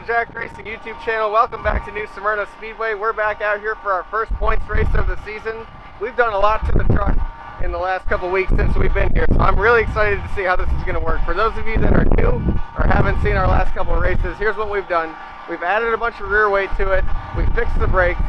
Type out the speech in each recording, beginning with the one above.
Jack Racing YouTube channel. Welcome back to New Smyrna Speedway. We're back out here for our first points race of the season. We've done a lot to the truck in the last couple weeks since we've been here, so I'm really excited to see how this is going to work. For those of you that are new or haven't seen our last couple of races, here's what we've done. We've added a bunch of rear weight to it. We fixed the brakes.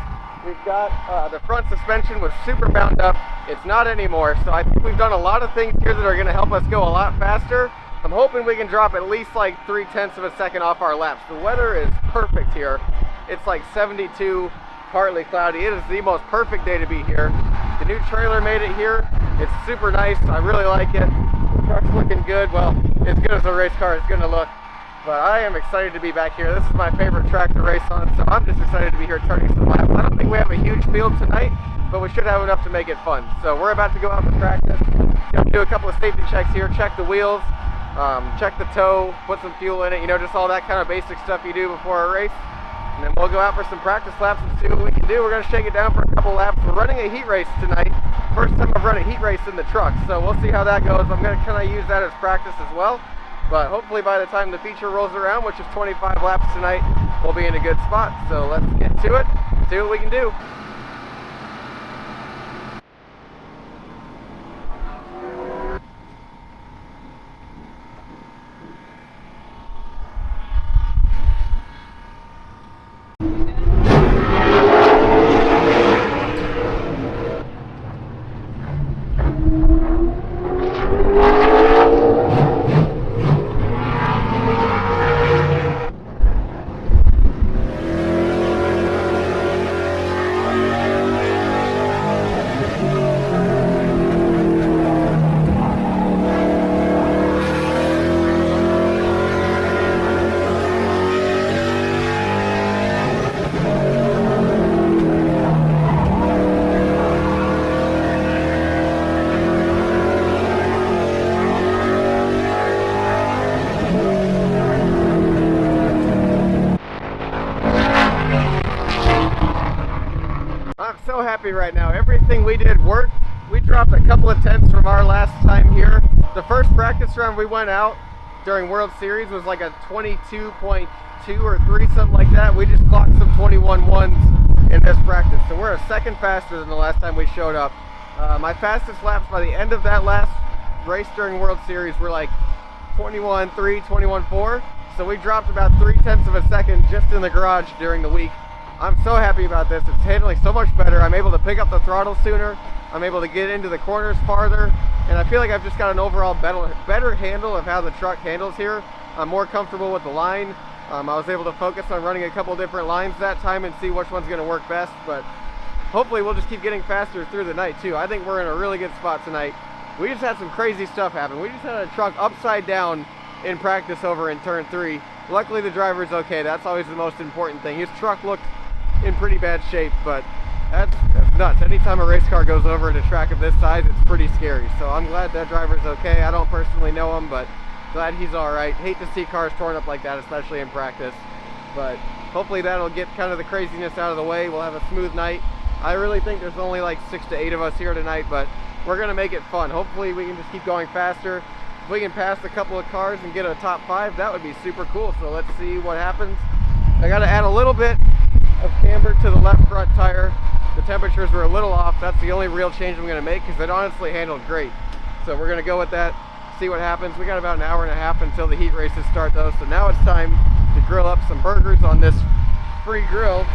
We've got the front suspension was super bound up. It's not anymore, so I think we've done a lot of things here that are going to help us go a lot faster. I'm hoping we can drop at least like 0.3 of a second off our laps. The weather is perfect here. It's like 72, partly cloudy. It is the most perfect day to be here. The new trailer made it here. It's super nice. I really like it. The truck's looking good. Well, as good as a race car is going to look. But I am excited to be back here. This is my favorite track to race on, so I'm just excited to be here turning some laps. I don't think we have a huge field tonight, but we should have enough to make it fun. So we're about to go out and practice. Gonna do a couple of safety checks here, check the wheels, check the toe, put some fuel in it, you know, just all that kind of basic stuff you do before a race. And then we'll go out for some practice laps and see what we can do. We're going to shake it down for a couple laps. We're running a heat race tonight. First time I've run a heat race in the truck, so we'll see how that goes. I'm going to kind of use that as practice as well. But hopefully by the time the feature rolls around, which is 25 laps tonight, we'll be in a good spot. So let's get to it, see what we can do. So happy right now. Everything we did worked. We dropped a couple of tenths from our last time here. The first practice round we went out during World Series was like a 22.2 or 3, something like that. We just clocked some 21.1s in this practice. So we're a second faster than the last time we showed up. My fastest laps by the end of that last race during World Series were like 21.3, 21.4. So we dropped about 0.3 of a second just in the garage during the week. I'm so happy about this. It's handling so much better. I'm able to pick up the throttle sooner. I'm able to get into the corners farther. And I feel like I've just got an overall better handle of how the truck handles here. I'm more comfortable with the line. I was able to focus on running a couple different lines that time and see which one's going to work best. But hopefully we'll just keep getting faster through the night too. I think we're in a really good spot tonight. We just had some crazy stuff happen. We just had a truck upside down in practice over in turn 3. Luckily the driver's okay. That's always the most important thing. His truck looked in pretty bad shape, but that's nuts. Anytime a race car goes over at a track of this size, it's pretty scary. So I'm glad that driver's okay. I don't personally know him, but glad he's all right. Hate to see cars torn up like that, especially in practice. But hopefully that'll get kind of the craziness out of the way. We'll have a smooth night. I really think there's only like 6 to 8 of us here tonight, but we're going to make it fun. Hopefully we can just keep going faster. If we can pass a couple of cars and get a top 5, that would be super cool. So let's see what happens. I got to add a little bit of camber to the left front tire. The temperatures were a little off. That's the only real change I'm going to make because it honestly handled great. So we're going to go with that, see what happens. We got about an hour and a half until the heat races start though. So now it's time to grill up some burgers on this free grill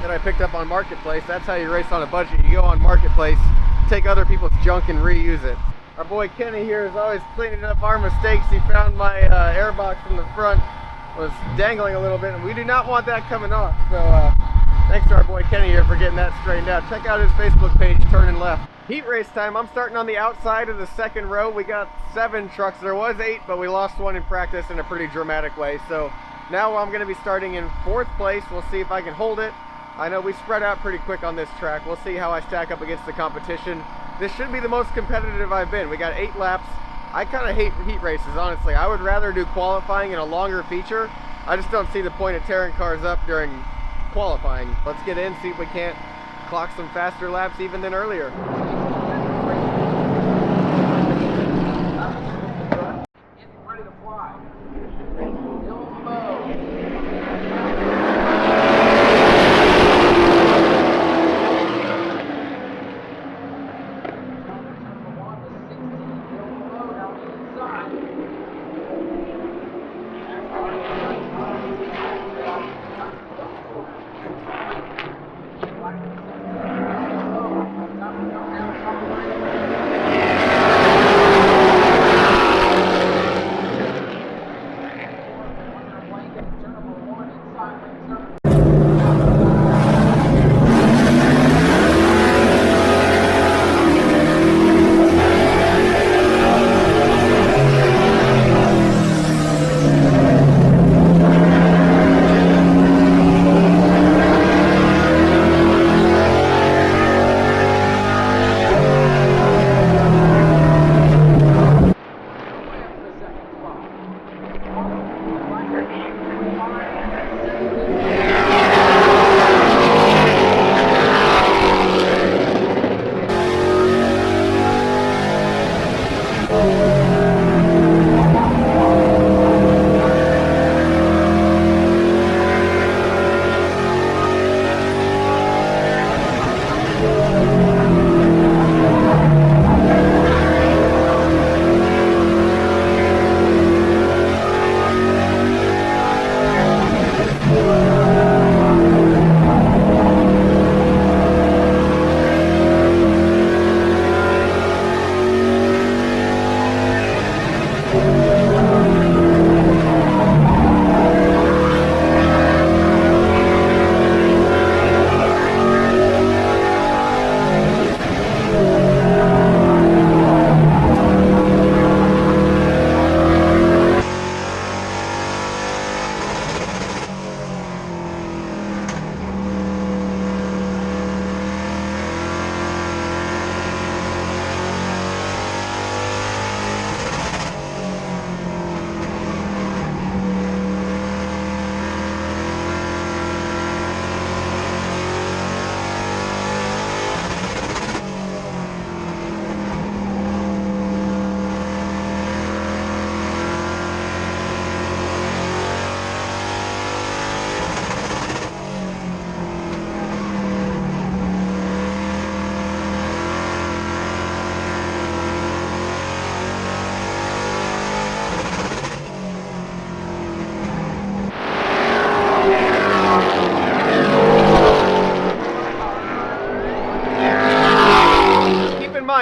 that I picked up on Marketplace. That's how you race on a budget. You go on Marketplace, take other people's junk and reuse it. Our boy Kenny here is always cleaning up our mistakes. He found my air box from the front was dangling a little bit, and we do not want that coming off. So thanks to our boy Kenny here for getting that straightened out. Check out his Facebook page, Turning Left. Heat race time. I'm starting on the outside of the second row. We got 7 trucks. There was 8, but we lost 1 in practice in a pretty dramatic way. So now I'm going to be starting in 4th place. We'll see if I can hold it. I know we spread out pretty quick on this track. We'll see how I stack up against the competition. This should be the most competitive I've been. We got 8 laps. I kind of hate heat races, honestly. I would rather do qualifying in a longer feature. I just don't see the point of tearing cars up during qualifying. Let's get in, see if we can't clock some faster laps even than earlier. Ready to fly.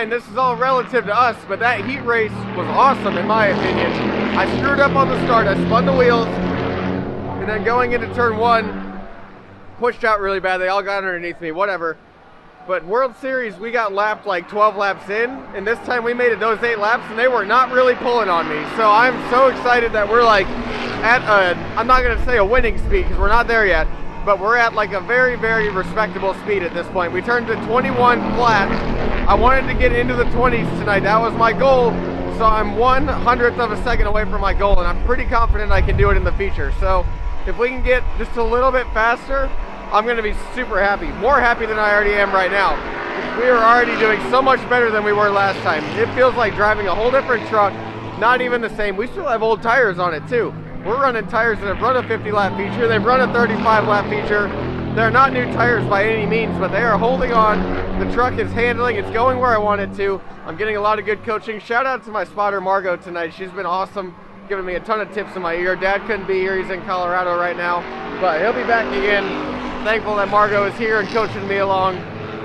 mind, this is all relative to us, but that heat race was awesome in my opinion. I screwed up on the start, I spun the wheels, and then going into turn 1, pushed out really bad. They all got underneath me, whatever. But World Series, we got lapped like 12 laps in, and this time we made it those 8 laps, and they were not really pulling on me. So I'm so excited that we're like at a, I'm not gonna say a winning speed, because we're not there yet, but we're at like a very, very respectable speed at this point. We turned to 21 flat. I wanted to get into the 20s tonight. That was my goal. So I'm 1/100th of a second away from my goal, and I'm pretty confident I can do it in the feature. So if we can get just a little bit faster, I'm gonna be super happy. More happy than I already am right now. We are already doing so much better than we were last time. It feels like driving a whole different truck, not even the same. We still have old tires on it too. We're running tires that have run a 50 lap feature. They've run a 35 lap feature. They're not new tires by any means, but they are holding on. The truck is handling, it's going where I want it to. I'm getting a lot of good coaching. Shout out to my spotter Margot tonight. She's been awesome, giving me a ton of tips in my ear. Dad couldn't be here, he's in Colorado right now, but he'll be back again. Thankful that Margot is here and coaching me along.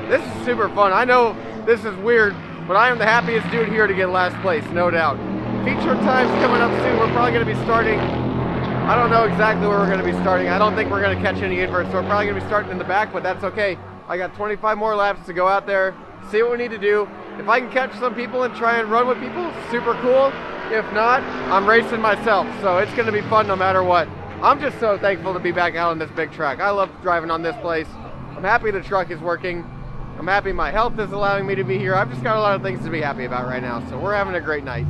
This is super fun. I know this is weird, but I am the happiest dude here to get last place, no doubt. Feature time's coming up soon. We're probably gonna be starting, I don't know exactly where we're going to be starting. I don't think we're going to catch any inverts, so we're probably going to be starting in the back, but that's okay. I got 25 more laps to go out there, see what we need to do. If I can catch some people and try and run with people, super cool. If not, I'm racing myself, so it's going to be fun no matter what. I'm just so thankful to be back out on this big track. I love driving on this place. I'm happy the truck is working. I'm happy my health is allowing me to be here. I've just got a lot of things to be happy about right now, so we're having a great night.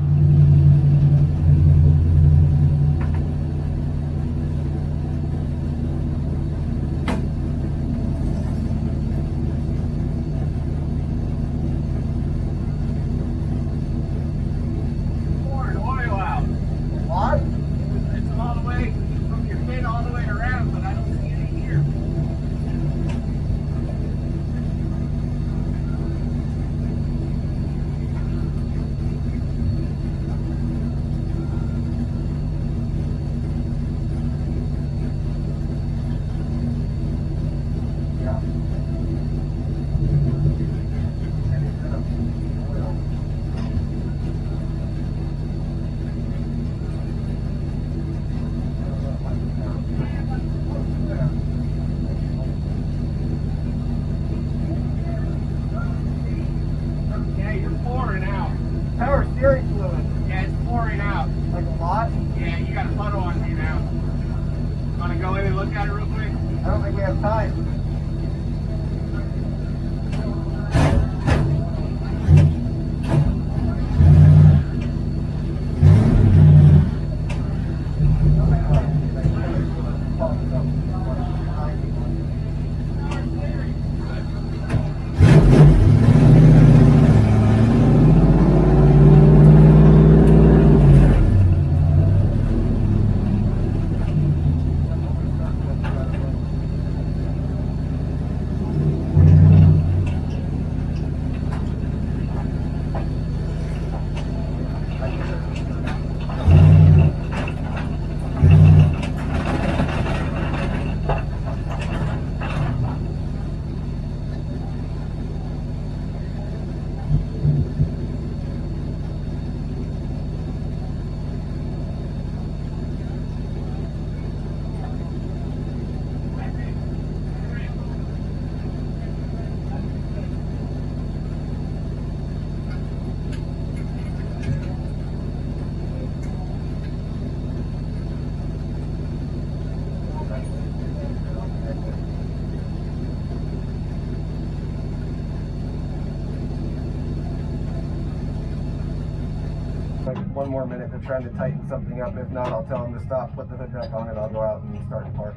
Like 1 more minute. They're trying to tighten something up. If not, I'll tell them to stop, put the hood back on, and I'll go out and start the park.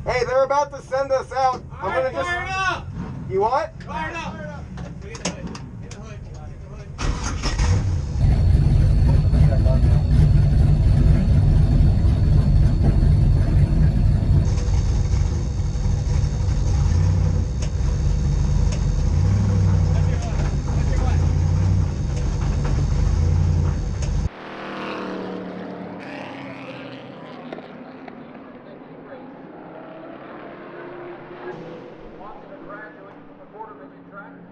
Hey, they're about to send us out. I'm gonna just. Fire it up! You what? Fire it up! Fire it up! Get the hood. Get the hood. Get the hood. Track.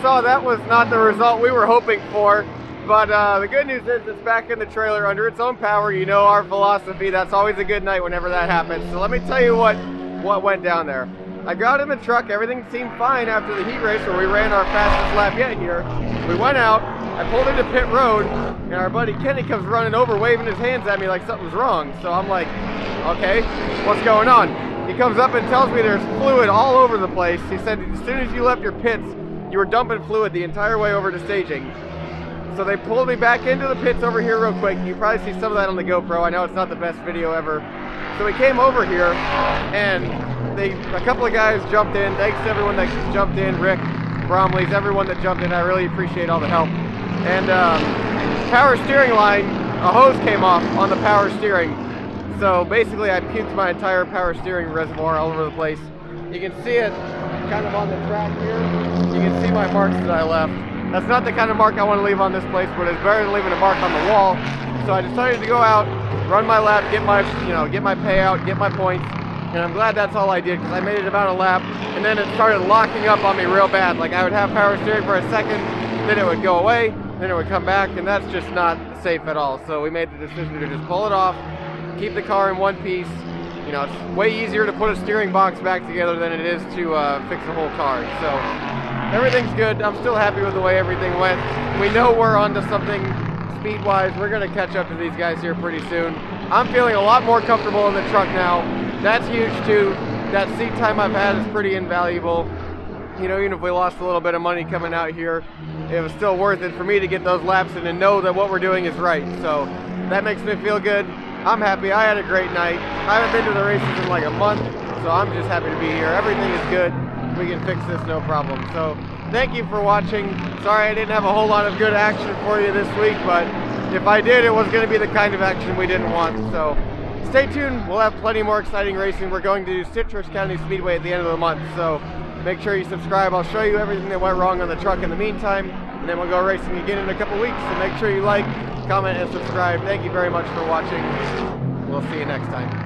saw, that was not the result we were hoping for. But the good news is it's back in the trailer under its own power. You know our philosophy. That's always a good night whenever that happens. So let me tell you what went down there. I got in the truck. Everything seemed fine after the heat race where we ran our fastest lap yet here. We went out. I pulled into pit road, and our buddy Kenny comes running over, waving his hands at me like something's wrong. So I'm like, okay, what's going on? He comes up and tells me there's fluid all over the place. He said as soon as you left your pits, you were dumping fluid the entire way over to staging. So they pulled me back into the pits over here real quick. You can probably see some of that on the GoPro. I know it's not the best video ever. So we came over here, and a couple of guys jumped in. Thanks to everyone that jumped in, Rick, Bromley's, everyone that jumped in. I really appreciate all the help. And power steering line, a hose came off on the power steering. So basically I puked my entire power steering reservoir all over the place. You can see it kind of on the track here. You can see my marks that I left. That's not the kind of mark I want to leave on this place, but it's better than leaving a mark on the wall. So I decided to go out, run my lap, get my payout, get my points. And I'm glad that's all I did, because I made it about a lap, and then it started locking up on me real bad. Like I would have power steering for a second, then it would go away, then it would come back, and that's just not safe at all. So we made the decision to just pull it off, keep the car in one piece. You know, it's way easier to put a steering box back together than it is to fix the whole car. So everything's good. I'm still happy with the way everything went. We know we're onto something speed-wise. We're going to catch up to these guys here pretty soon. I'm feeling a lot more comfortable in the truck now. That's huge too. That seat time I've had is pretty invaluable. You know, even if we lost a little bit of money coming out here, it was still worth it for me to get those laps in and know that what we're doing is right. So that makes me feel good. I'm happy. I had a great night. I haven't been to the races in like a month, so I'm just happy to be here. Everything is good. We can fix this no problem. So thank you for watching. Sorry I didn't have a whole lot of good action for you this week, but if I did, it was going to be the kind of action we didn't want. So stay tuned. We'll have plenty more exciting racing. We're going to do Citrus County Speedway at the end of the month, so make sure you subscribe. I'll show you everything that went wrong on the truck in the meantime, and then we'll go racing again in a couple weeks. So make sure you like, comment, and subscribe. Thank you very much for watching. We'll see you next time.